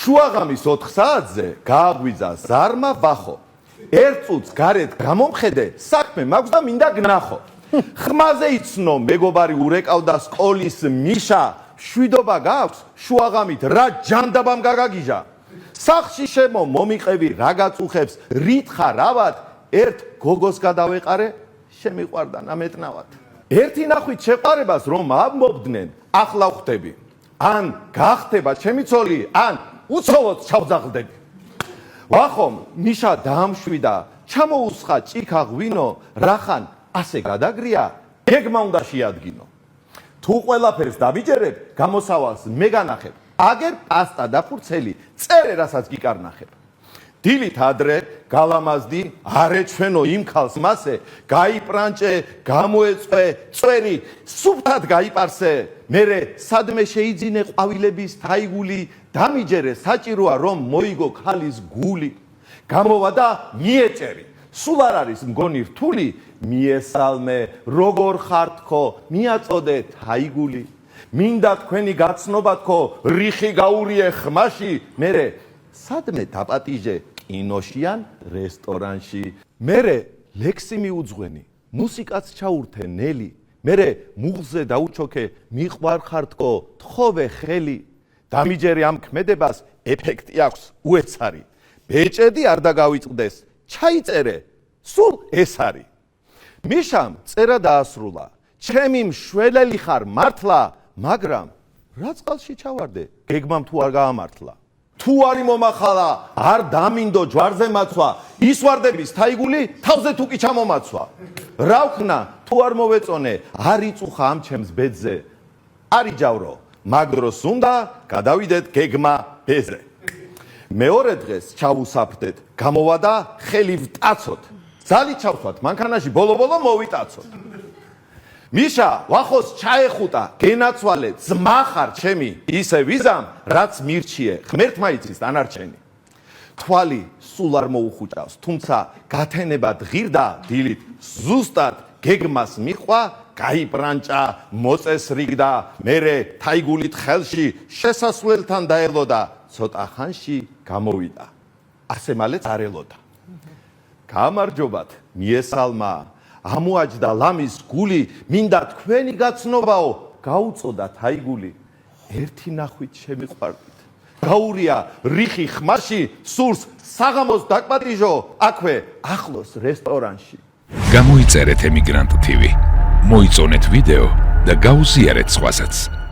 შუაღამის 4 საათზე გააგვიძა ზარმა ვახო. ერთ წუთს გარეთ გამომხედე, საქმე მაქვს და მინდა გნახო. ხმაზე იცნო მეგობარი ურეკავდა სკოლის მიშა, შვიდობა გაქვს შუაღამით რა ჯანდაბამ გაგაგიჟა. სახლში შემო მომიყევი რაღაც უხებს რითხა რავად, ერთ გოგოს გადავეყარე, შემიყვარდა ნამეტნავად. ერთი ნახვით შეყარებას რომ ამბობდნენ, ახლა ხვდები. ან გახდება ჩემი ცოლი, ან უცოლოდ ჩავძაღლდები. ვახომ მიშა დაამშვიდა, ჩამოუსხა ჭიქა ღვინო, რახან ასე გადაგრია, გეგმა უნდა შეადგინო. თუ ყველაფერს დაბიჯერებ, გამოსავალს მე განახებ. აგერ პასტა და ფურცელი, წერე რასაც გიკარნახებ. დილით ადრე გალამაზდი, არეჩვენო იმ ქალს მასე, გაიპრანჭე, გამოეწვე, წვერი, სუფთად გაიპარსე. მერე სადმე შეიძინე ყვავილების თაიგული, დამიჯერე საჭიროა რომ მოიგო ქალის გული. გამოვა და მიეჭერი, სულ არ არის მგონი რთული, მიესალმე, როგორ ხარ თქო, მიაწოდე თაიგული. მინდა თქვენი გაცნობა თქო, რიხი გაურიე ხმაში, მერე სადმე დაპატიჟე კინოში ან რესტორანში. მერე ლექსი მიუძღვენი, მუსიკაც ჩაურთე ნელი. მერე მუხლზე დაუჩოქე, მიყვარ ხარ თქო, თხოვე ხელი. დამიჯერე ამ ქმედებას, ეფექტი აქვს უეცარი. ბეჭედი არ დაგავიწყდეს, ჩაიწერე, სულ ეს არის. მიშამ წერა დაასრულა, ჩემი მშველელი ხარ მართლა, მაგრამ რა წყალში ჩავარდე, გეგმამ თუ არ გაამართლა. თუ არი მომახალა, არ დამინდო ჯვარზე მაცვა, ის ვარდების თაიგული, თავზე თუ კი ჩამომაცვა. რა ვქნა, თუ არ მოვეწონე, არ იწუხა ამ ჩემს ბედზე. არ იჯავრო, მაგროს უნდა, გადავიდეთ გეგმა ბეზე. მეორე დღეს ჩავუსაფრდეთ, გამოვა და ხელი ვტაცოთ. ძალი ჩავთვათ, მანქანაში ბოლო-ბოლო მოვიტაცოთ. მიშა ვახოს ჩაეხუტა, გენაცვალე, ძმა ხარ ჩემი, ისე ვიზამ, რაც მირჩიე, ღმერთმა იცის დანარჩენი. თვალი სულ არ მოუხუჭავს, თუმცა გათენება ღირდა დილით, ზუსტად გეგმას მიყვა, გაიპრანჭა, მოწესრიგდა, მერე თაიგულით ხელში შესასვლელთან დაელოდა, ცოტა ხანში გამოვიდა. ასე მალეც არ ელოდა. გამარჯობათ, მიესალმა, ამოაჯდა ლამის გული, მინდა თქვენი გაცნობაო, გაუწოდა თაიგული. ერთი ნახვით შემიყვარდით, გაურია რიხი ხმაში, სურს საღამოს დაგპატიჟო, აქვე ახლოს რესტორანში. გამოიწერეთ ემიგრანტ TV, მოიწონეთ ვიდეო და გაუზიარეთ სხვასაც.